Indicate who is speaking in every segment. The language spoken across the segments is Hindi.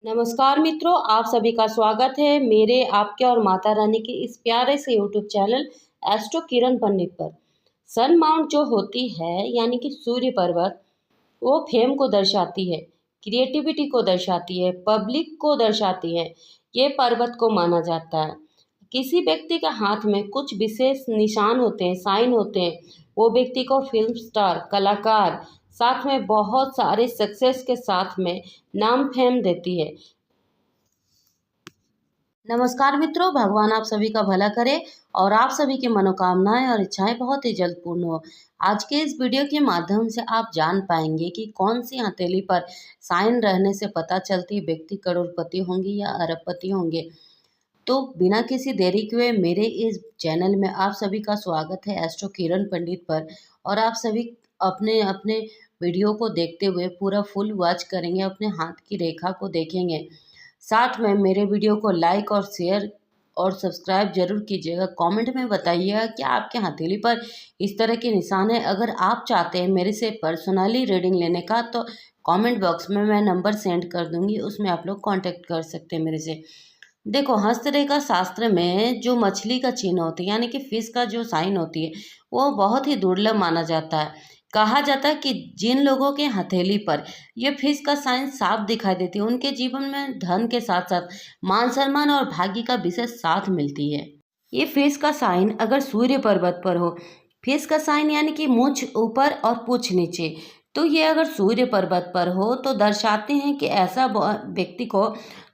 Speaker 1: नमस्कार मित्रों, आप सभी का स्वागत है मेरे, आपके और माता रानी के इस प्यारे से यूट्यूब चैनल एस्ट्रो किरण पंडित पर। सन माउंट जो होती है यानी कि सूर्य पर्वत, वो फेम को दर्शाती है, क्रिएटिविटी को दर्शाती है, पब्लिक को दर्शाती है। ये पर्वत को माना जाता है। किसी व्यक्ति के हाथ में कुछ विशेष निशान होते हैं, साइन होते हैं। वो व्यक्ति को फिल्म स्टार, कलाकार, साथ में बहुत सारे सक्सेस के साथ में नाम फेम देती है। नमस्कार मित्रों, भगवान आप सभी का भला करे और आप सभी की मनोकामनाएं और इच्छाएं बहुत ही जल्द पूर्ण हो। आज के इस वीडियो के माध्यम से आप जान पाएंगे कि कौन सी हथेली पर साइन रहने से पता चलती व्यक्ति करोड़पति होंगे या अरबपति होंगे। तो बिना किसी देरी के हुए मेरे इस चैनल में आप सभी का स्वागत है एस्ट्रो किरण पंडित पर। और आप सभी अपने अपने वीडियो को देखते हुए पूरा फुल वॉच करेंगे, अपने हाथ की रेखा को देखेंगे। साथ में मेरे वीडियो को लाइक और शेयर और सब्सक्राइब जरूर कीजिएगा। कमेंट में बताइएगा कि आपके हथेली पर इस तरह के निशान है। अगर आप चाहते हैं मेरे से पर्सनली रीडिंग लेने का तो कमेंट बॉक्स में मैं नंबर सेंड कर दूंगी, उसमें आप लोग कांटेक्ट कर सकते हैं मेरे से। देखो, हस्तरेखा शास्त्र में जो मछली का चिन्ह होती है यानी कि फिश का जो साइन होती है, वो बहुत ही दुर्लभ माना जाता है। कहा जाता है कि जिन लोगों के हथेली पर ये फिश का साइन साफ दिखाई देती है, उनके जीवन में धन के साथ साथ मान सम्मान और भाग्य का विशेष साथ मिलती है। ये फिश का साइन अगर सूर्य पर्वत पर हो, फिश का साइन यानी कि मूंछ ऊपर और पूंछ नीचे, तो ये अगर सूर्य पर्वत पर हो तो दर्शाते हैं कि ऐसा व्यक्ति को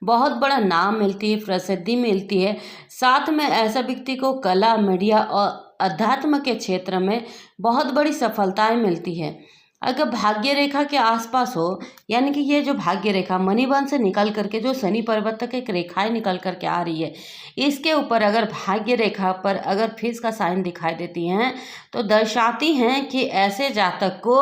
Speaker 1: बहुत बड़ा नाम मिलती है, प्रसिद्धि मिलती है। साथ में ऐसा व्यक्ति को कला, मीडिया और अध्यात्म के क्षेत्र में बहुत बड़ी सफलताएं मिलती है। अगर भाग्य रेखा के आसपास हो, यानी कि ये जो भाग्य रेखा मणिबन से निकल करके जो शनि पर्वत तक एक रेखाएं निकल करके आ रही है, इसके ऊपर अगर भाग्य रेखा पर अगर फिश का साइन दिखाई देती हैं तो दर्शाती हैं कि ऐसे जातक को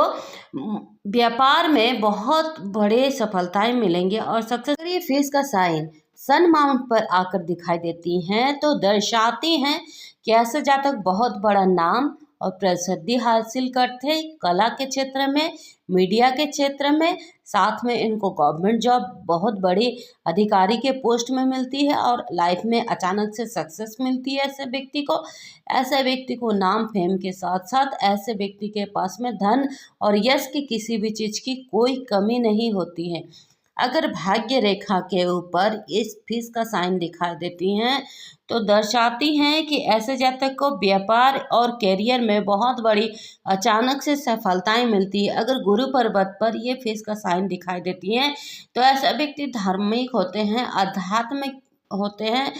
Speaker 1: व्यापार में बहुत बड़े सफलताएं मिलेंगे और सक्सेस। ये फिश का साइन सन माउंट पर आकर दिखाई देती हैं तो दर्शाती हैं कि ऐसे जातक बहुत बड़ा नाम और प्रसिद्धि हासिल करते हैं कला के क्षेत्र में, मीडिया के क्षेत्र में। साथ में इनको गवर्नमेंट जॉब बहुत बड़ी अधिकारी के पोस्ट में मिलती है और लाइफ में अचानक से सक्सेस मिलती है ऐसे व्यक्ति को। ऐसे व्यक्ति को नाम फेम के साथ साथ ऐसे व्यक्ति के पास में धन और यश की किसी भी चीज़ की कोई कमी नहीं होती है। अगर भाग्य रेखा के ऊपर इस फिश का साइन दिखाई देती हैं तो दर्शाती हैं कि ऐसे जातक को व्यापार और करियर में बहुत बड़ी अचानक से सफलताएं मिलती है। अगर गुरु पर्वत पर ये फिश का साइन दिखाई देती हैं तो ऐसे व्यक्ति धार्मिक होते हैं, आध्यात्मिक होते हैं।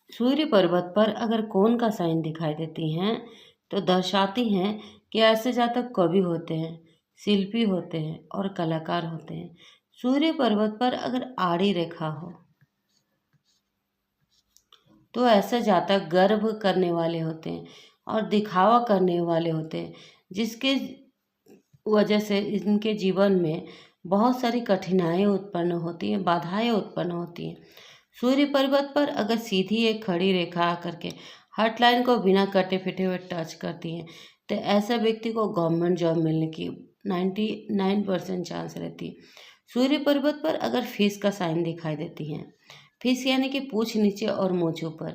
Speaker 1: सूर्य पर्वत पर अगर कोण का साइन दिखाई देती हैं तो दर्शाती हैं कि ऐसे जातक कवि होते हैं, शिल्पी होते हैं और कलाकार होते हैं। सूर्य पर्वत पर अगर आड़ी रेखा हो तो ऐसे जातक गर्व करने वाले होते हैं और दिखावा करने वाले होते हैं, जिसके वजह से इनके जीवन में बहुत सारी कठिनाइयाँ उत्पन्न होती हैं, बाधाएं उत्पन्न होती हैं। सूर्य पर्वत पर अगर सीधी एक खड़ी रेखा आकर के हॉट लाइन को बिना कटे फिटे हुए टच करती है तो ऐसा व्यक्ति को गवर्नमेंट जॉब मिलने की 99% चांस रहती है। सूर्य पर्वत पर अगर फिश का साइन दिखाई देती है, फिश यानी कि पूंछ नीचे और मूंछ ऊपर,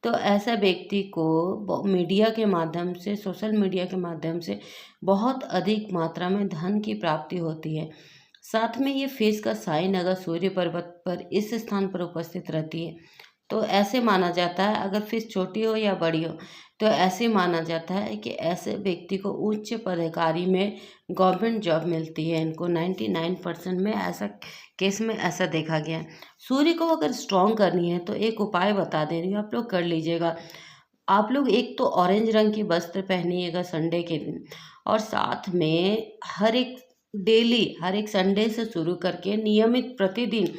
Speaker 1: तो ऐसा व्यक्ति को मीडिया के माध्यम से, सोशल मीडिया के माध्यम से बहुत अधिक मात्रा में धन की प्राप्ति होती है। साथ में ये फिश का साइन अगर सूर्य पर्वत पर इस स्थान पर उपस्थित रहती है तो ऐसे माना जाता है, अगर फिश छोटी हो या बड़ी हो तो ऐसे माना जाता है कि ऐसे व्यक्ति को उच्च पदाधिकारी में गवर्नमेंट जॉब मिलती है। इनको 99% में ऐसा केस में ऐसा देखा गया है। सूर्य को अगर स्ट्रॉन्ग करनी है तो एक उपाय बता दे रही हूँ, आप लोग कर लीजिएगा। आप लोग एक तो ऑरेंज रंग की वस्त्र पहनिएगा संडे के दिन, और साथ में हर एक संडे से शुरू करके नियमित प्रतिदिन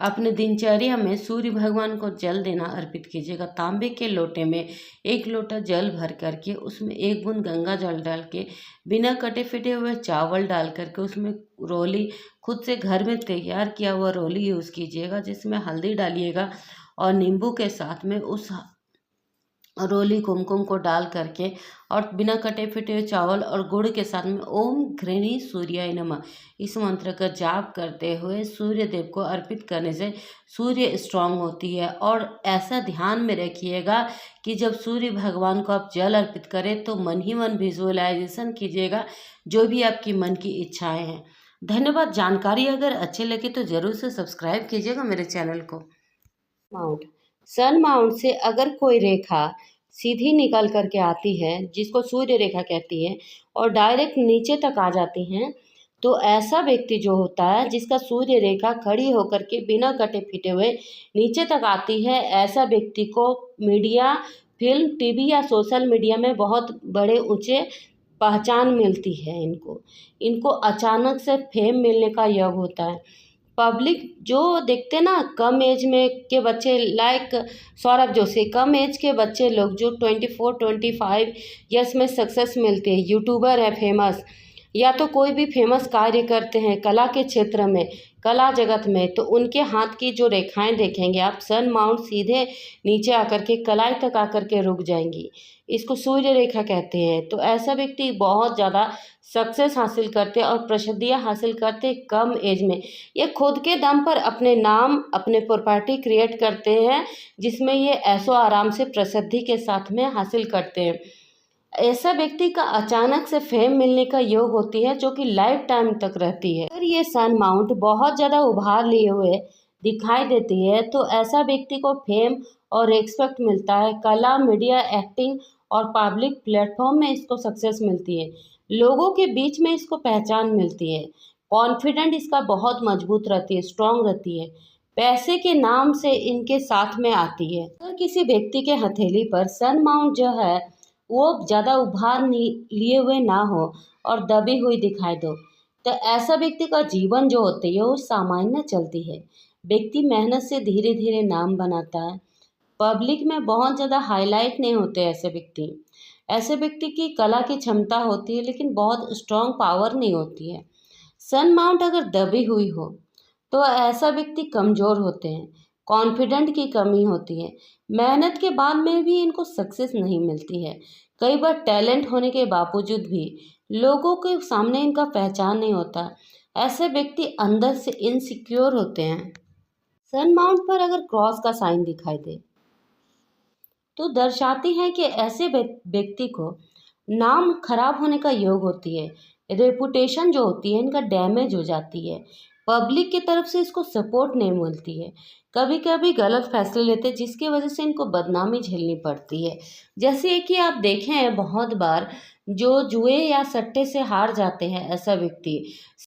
Speaker 1: अपने दिनचर्या में सूर्य भगवान को जल देना अर्पित कीजिएगा। तांबे के लोटे में 1 लोटा जल भर करके उसमें 1 बूंद गंगा जल डाल के बिना कटे फिटे हुए चावल डाल करके उसमें रोली, खुद से घर में तैयार किया हुआ रोली यूज़ कीजिएगा, जिसमें हल्दी डालिएगा और नींबू के साथ में उस रोली कुमकुम को डाल करके और बिना कटे फिटे हुए चावल और गुड़ के साथ में ओम घृणी सूर्याय नमः इस मंत्र का जाप करते हुए सूर्य देव को अर्पित करने से सूर्य स्ट्रांग होती है। और ऐसा ध्यान में रखिएगा कि जब सूर्य भगवान को आप जल अर्पित करें तो मन ही मन विजुअलाइजेशन कीजिएगा जो भी आपकी मन की इच्छाएं हैं। धन्यवाद। जानकारी अगर अच्छी लगी तो ज़रूर से सब्सक्राइब कीजिएगा मेरे चैनल को। माउंट सन माउंट से अगर कोई रेखा सीधी निकल करके आती है जिसको सूर्य रेखा कहती है और डायरेक्ट नीचे तक आ जाती हैं तो ऐसा व्यक्ति जो होता है जिसका सूर्य रेखा खड़ी होकर के बिना कटे फिटे हुए नीचे तक आती है, ऐसा व्यक्ति को मीडिया, फिल्म, टीवी या सोशल मीडिया में बहुत बड़े ऊंचे पहचान मिलती है। इनको अचानक से फेम मिलने का योग होता है। पब्लिक जो देखते ना कम एज में के बच्चे लाइक सौरभ जोशी, कम एज के बच्चे लोग जो 24-25 ईयर्स में सक्सेस मिलती है, यूट्यूबर है फेमस, या तो कोई भी फेमस कार्य करते हैं कला के क्षेत्र में, कला जगत में, तो उनके हाथ की जो रेखाएं देखेंगे आप, सन माउंट सीधे नीचे आकर के कलाई तक आकर के रुक जाएंगी। इसको सूर्य रेखा कहते हैं। तो ऐसा व्यक्ति बहुत ज़्यादा सक्सेस हासिल करते और प्रसिद्धियाँ हासिल करते कम एज में। ये खुद के दम पर अपने नाम, अपने प्रॉपर्टी क्रिएट करते हैं जिसमें ये ऐशो आराम से प्रसिद्धि के साथ में हासिल करते हैं। ऐसा व्यक्ति का अचानक से फेम मिलने का योग होती है जो कि लाइफ टाइम तक रहती है। अगर ये सन माउंट बहुत ज़्यादा उभार लिए हुए दिखाई देती है तो ऐसा व्यक्ति को फेम और रिस्पेक्ट मिलता है। कला, मीडिया, एक्टिंग और पब्लिक प्लेटफॉर्म में इसको सक्सेस मिलती है। लोगों के बीच में इसको पहचान मिलती है। कॉन्फिडेंट इसका बहुत मजबूत रहती है, स्ट्रांग रहती है। पैसे के नाम से इनके साथ में आती है। अगर किसी व्यक्ति के हथेली पर सन माउंट जो है वो ज़्यादा उभार लिए हुए ना हो और दबी हुई दिखाई दो तो ऐसा व्यक्ति का जीवन जो होती है वो सामान्य चलती है। व्यक्ति मेहनत से धीरे धीरे नाम बनाता है, पब्लिक में बहुत ज़्यादा हाईलाइट नहीं होते ऐसे व्यक्ति की कला की क्षमता होती है लेकिन बहुत स्ट्रॉन्ग पावर नहीं होती है। सन माउंट अगर दबी हुई हो तो ऐसा व्यक्ति कमज़ोर होते हैं, कॉन्फिडेंट की कमी होती है, मेहनत के बाद में भी इनको सक्सेस नहीं मिलती है। कई बार टैलेंट होने के बावजूद भी लोगों के सामने इनका पहचान नहीं होता। ऐसे व्यक्ति अंदर से इनसिक्योर होते हैं। सन माउंट पर अगर क्रॉस का साइन दिखाई दे तो दर्शाती है कि ऐसे व्यक्ति को नाम खराब होने का योग होती है, रेपुटेशन जो होती है इनका डैमेज हो जाती है, पब्लिक की तरफ से इसको सपोर्ट नहीं मिलती है, कभी कभी गलत फैसले लेते हैं जिसकी वजह से इनको बदनामी झेलनी पड़ती है। जैसे कि आप देखें हैं बहुत बार जो जुए या सट्टे से हार जाते हैं ऐसा व्यक्ति